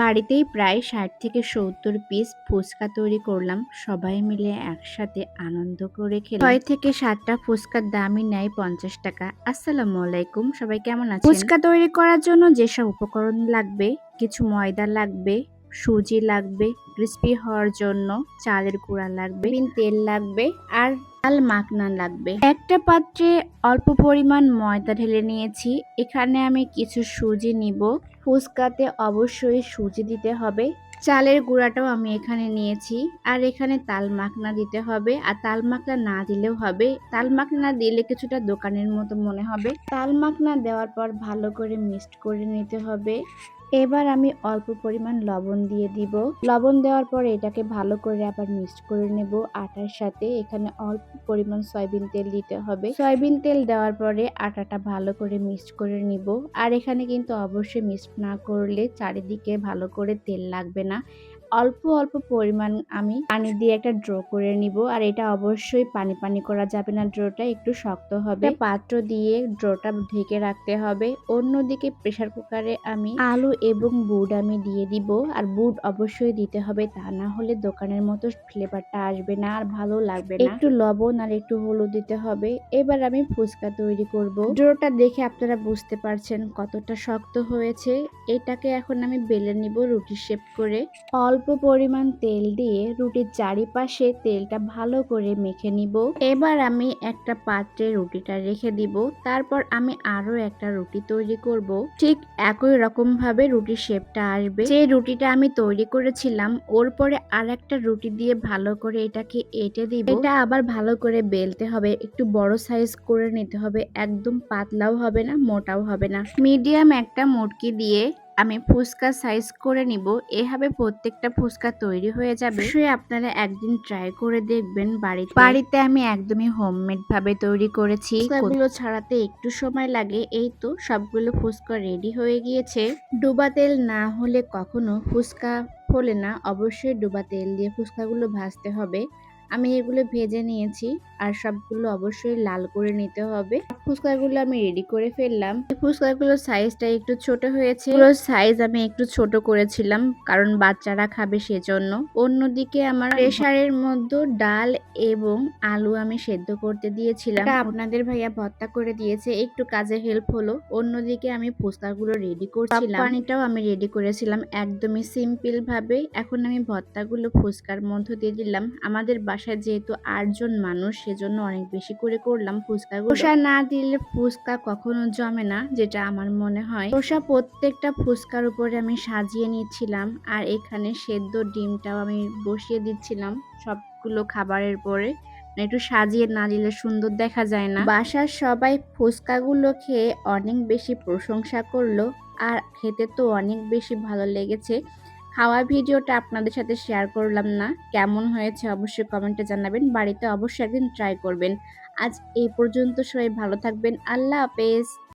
বাড়িতেই প্রায় ৬০ থেকে ৭০ পিস ফুচকা তৈরি করলাম। সবাই মিলে একসাথে আনন্দ করে খেলাম। ৬ থেকে ৭ টা ফুচকার দামই নেয় ৳৫০। আসসালামু আলাইকুম, সবাই কেমন আছেন? ফুচকা তৈরি করার জন্য যেসব উপকরণ লাগবে, কিছু ময়দা লাগবে, সুজি লাগবে, ক্রিস্পি হওয়ার জন্য চালের গুঁড়া লাগবে, তেল লাগবে আর ডাল মাখনা লাগবে। একটা পাত্রে অল্প পরিমাণ ময়দা ঢেলে নিয়েছি। এখানে আমি কিছু সুজি নিব। ফুচকাতে অবশ্যই সুজি দিতে হবে। চালের গুঁড়াটাও আমি এখানে নিয়েছি। আর এখানে তাল মাখনা দিতে হবে। আর তাল মাখনা না দিলেও হবে। তাল মাখনা দিলে কিছুটা দোকানের মতো মনে হবে। তাল মাখনা দেওয়ার পর ভালো করে মিক্সড করে নিতে হবে। এবার আমি অল্প পরিমাণ লবণ দিয়ে দিব। লবণ দেওয়ার পরে এটাকে ভালো করে আবার মিক্সড করে নেব আটার সাথে। এখানে অল্প পরিমাণ সয়াবিন তেল দিতে হবে। সয়াবিন তেল দেওয়ার পরে আটাটা ভালো করে মিক্সড করে নিব। আর এখানে কিন্তু অবশ্যই মিক্সড না করলে চারিদিকে ভালো করে তেল লাগবে না। অল্প অল্প পরিমাণ আমি পানি দিয়ে একটা ড্র করে নিব। আর এটা অবশ্যই পানি পানি করা যাবে না, ড্রটা একটু শক্ত হবে। পাত্র দিয়ে ড্রটা ঢেকে রাখতে হবে। অন্যদিকে প্রেসার কুকারে আমি আলু এবং বুট আমি দিয়ে দিব। আর বুট অবশ্যই দিতে হবে, তা না হলে দোকানের মতো ফ্লেভারটা আসবে না আর ভালো লাগবে না। একটু লবণ আর একটু হলুদ দিতে হবে। এবার আমি ফুচকা তৈরি করব। ড্রটা দেখে আপনারা বুঝতে পারছেন কতটা শক্ত হয়েছে। এটাকে এখন আমি বেলে নিব রুটি শেপ করে। অল্প পরিমাণ তেল দিয়ে রুটির চারিপাশে তেলটা ভালো করে মেখে নিব। এবার আমি একটা পাত্রে রুটিটা রেখে দিব। তারপর আমি আরো একটা রুটি তৈরি করব। ঠিক একই রকম ভাবে রুটির শেপটা আসবে। যে রুটিটা আমি তৈরি করেছিলাম ওর পরে আর একটা রুটি দিয়ে ভালো করে এটাকে এঁটে দিব। এটা আবার ভালো করে বেলতে হবে, একটু বড় সাইজ করে নিতে হবে। একদম পাতলাও হবে না, মোটাও হবে না। মিডিয়াম একটা মুটকি দিয়ে আমি ফুচকা সাইজ করে নিব। এভাবে প্রত্যেকটা ফুচকা তৈরি হয়ে যাবে। অবশ্যই আপনারা একদিন ট্রাই করে দেখবেন বাড়িতে আমি একদমই হোমমেড ভাবে তৈরি করেছি। ফুচকাগুলো ছাড়াতে একটু সময় লাগে। এই তো সবগুলো ফুচকা রেডি হয়ে গিয়েছে। ডুবা তেল না হলে কখনো ফুচকা ফোলে না। অবশ্যই ডুবা তেল দিয়ে ফুচকাগুলো ভাজতে হবে। আমি এগুলো ভেজে নিয়েছি আর সবগুলো অবশ্যই লাল করে নিতে হবে। ফুচকাগুলো আমি রেডি করে ফেললাম। এই ফুচকাগুলোর সাইজটা একটু ছোট হয়েছে। এগুলোর সাইজ আমি একটু ছোট করেছিলাম কারণ বাচ্চারা খাবে সেজন্য। অন্যদিকে আমার প্রেসারের মধ্যে ডাল এবং আলু আমি সেদ্ধ করতে দিয়েছিলাম। আপনাদের ভাইয়া ভর্তা করে দিয়েছে, একটু কাজে হেল্প হলো। অন্যদিকে আমি ফুচকাগুলো রেডি করছিলাম। পানিটাও আমি রেডি করেছিলাম একদমই সিম্পল ভাবে। এখন আমি ভর্তাগুলো ফুচকার মধ্যে দিয়ে দিলাম। আমাদের বাসায় যেহেতু ৮ জন মানুষ সেজন্য অনেক বেশি করে করলাম ফুচকাগুলো। শসা না দিলে ফুচকা কখনো জমে না, যেটা আমার মনে হয়। শসা প্রত্যেকটা ফুচকার উপরে আমি সাজিয়ে নিচ্ছিলাম। আর এখানে সেদ্ধ ডিমটাও আমি বসিয়ে দিচ্ছিলাম সবগুলো খাবারের পরে। একটু সাজিয়ে না দিলে সুন্দর দেখা যায় না। বাসার সবাই ফুচকাগুলো খেয়ে অনেক বেশি প্রশংসা করলো। আর খেতে তো অনেক বেশি ভালো লেগেছে। খাওয়া ভিডিওটা আপনাদের সাথে শেয়ার করলাম না, কেমন হয়েছে অবশ্যই কমেন্টে জানাবেন। বাড়িতে অবশ্যই একদিন ট্রাই করবেন। আজ এই পর্যন্ত, সবাই ভালো থাকবেন। আল্লাহ হাফেজ।